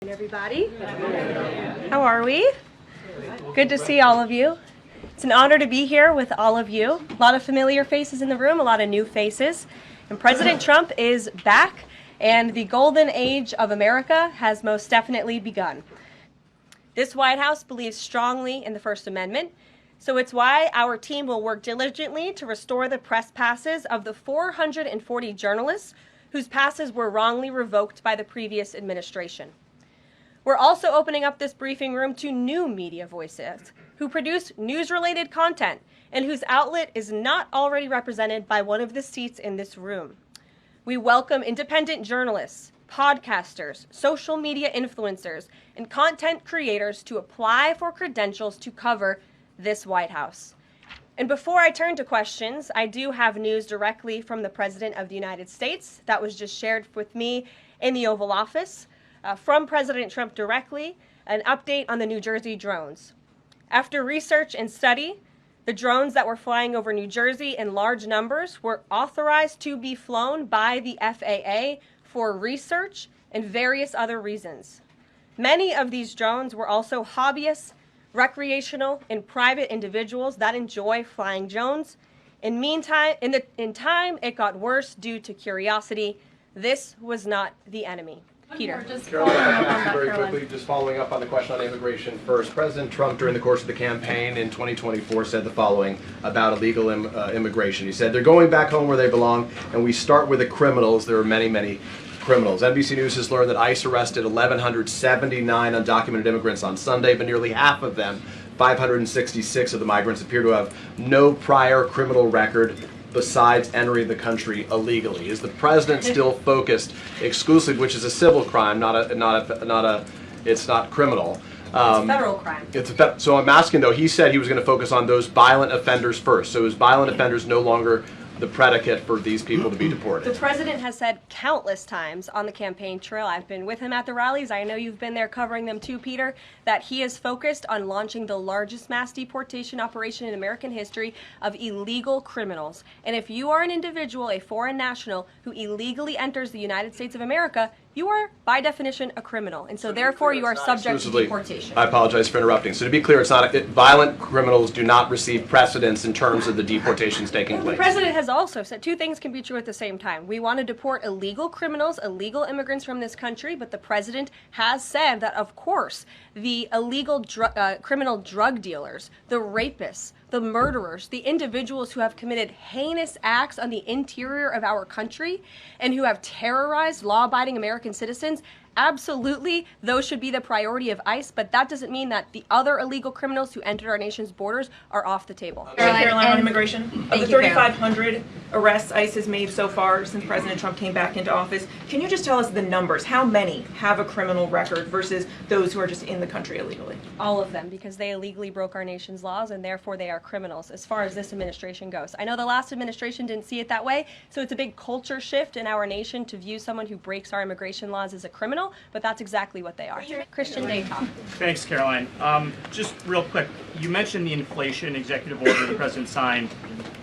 Everybody, how are we? Good to see all of you. It's an honor to be here with all of you. A lot of familiar faces in the room, a lot of new faces. And President Trump is back, and the golden age of America has most definitely begun. This White House believes strongly in the First Amendment, so it's why our team will work diligently to restore the press passes of the 440 journalists whose passes were wrongly revoked by the previous administration. We're also opening up this briefing room to new media voices who produce news-related content and whose outlet is not already represented by one of the seats in this room. We welcome independent journalists, podcasters, social media influencers, and content creators to apply for credentials to cover this White House. And before I turn to questions, I do have news directly from the President of the United States that was just shared with me in the Oval Office. From President Trump directly, an update on the New Jersey drones. After research and study, the drones that were flying over New Jersey in large numbers were authorized to be flown by the FAA for research and various other reasons. Many of these drones were also hobbyists, recreational, and private individuals that enjoy flying drones. In time, it got worse due to curiosity. This was not the enemy. Peter. Very quickly, just following up on the question on immigration first. President Trump, during the course of the campaign in 2024, said the following about illegal immigration. He said, "They're going back home where they belong, and we start with the criminals. There are many, many criminals." NBC News has learned that ICE arrested 1,179 undocumented immigrants on Sunday, but nearly half of them, 566 of the migrants, appear to have no prior criminal record besides entering the country illegally. Is the president still focused exclusively, which is a civil crime, it's not criminal? It's a federal crime. So I'm asking though, he said he was going to focus on those violent offenders first. So is violent offenders no longer the predicate for these people to be deported? The president has said countless times on the campaign trail, I've been with him at the rallies, I know you've been there covering them too, Peter, that he is focused on launching the largest mass deportation operation in American history of illegal criminals. And if you are an individual, a foreign national, who illegally enters the United States of America, you are, by definition, a criminal. And so therefore, you are subject to deportation. I apologize for interrupting. So to be clear, violent criminals do not receive precedence in terms of the deportations taking place. The president has also said two things can be true at the same time. We want to deport illegal criminals, illegal immigrants from this country, but the president has said that, of course, the illegal criminal drug dealers, the rapists, the murderers, the individuals who have committed heinous acts on the interior of our country and who have terrorized law-abiding American citizens, absolutely, those should be the priority of ICE, but that doesn't mean that the other illegal criminals who entered our nation's borders are off the table. Caroline, on immigration, of the 3,500 arrests ICE has made so far since President Trump came back into office, can you just tell us the numbers? How many have a criminal record versus those who are just in the country illegally? All of them, because they illegally broke our nation's laws, and therefore they are criminals as far as this administration goes. I know the last administration didn't see it that way, so it's a big culture shift in our nation to view someone who breaks our immigration laws as a criminal, but that's exactly what they are. Christian Daytop. Thanks, Caroline. Just real quick, you mentioned the inflation executive order the president signed,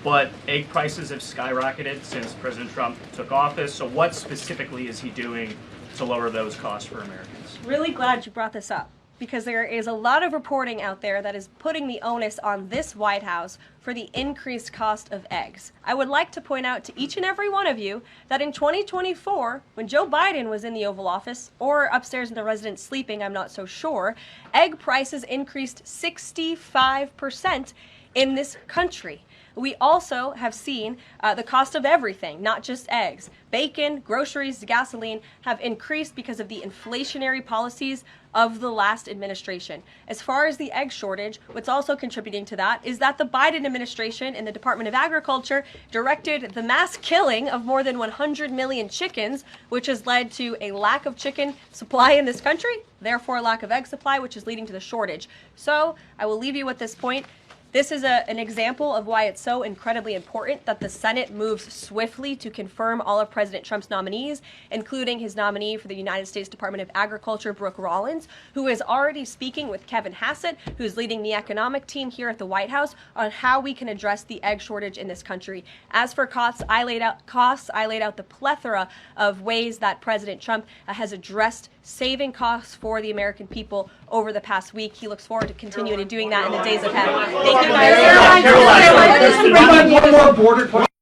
but egg prices have skyrocketed since President Trump took office. So what specifically is he doing to lower those costs for Americans? Really glad you brought this up, because there is a lot of reporting out there that is putting the onus on this White House for the increased cost of eggs. I would like to point out to each and every one of you that in 2024, when Joe Biden was in the Oval Office, or upstairs in the residence sleeping, I'm not so sure, egg prices increased 65% in this country. We also have seen the cost of everything, not just eggs. Bacon, groceries, gasoline have increased because of the inflationary policies of the last administration. As far as the egg shortage, what's also contributing to that is that the Biden administration in the Department of Agriculture directed the mass killing of more than 100 million chickens, which has led to a lack of chicken supply in this country, therefore a lack of egg supply, which is leading to the shortage. So I will leave you with this point. This is an example of why it's so incredibly important that the Senate moves swiftly to confirm all of President Trump's nominees, including his nominee for the United States Department of Agriculture, Brooke Rollins, who is already speaking with Kevin Hassett, who's leading the economic team here at the White House, on how we can address the egg shortage in this country. As for costs, I laid out the plethora of ways that President Trump has addressed saving costs for the American people over the past week. He looks forward to continuing to doing that in the days ahead. Thank you guys. Caroline, one more border question.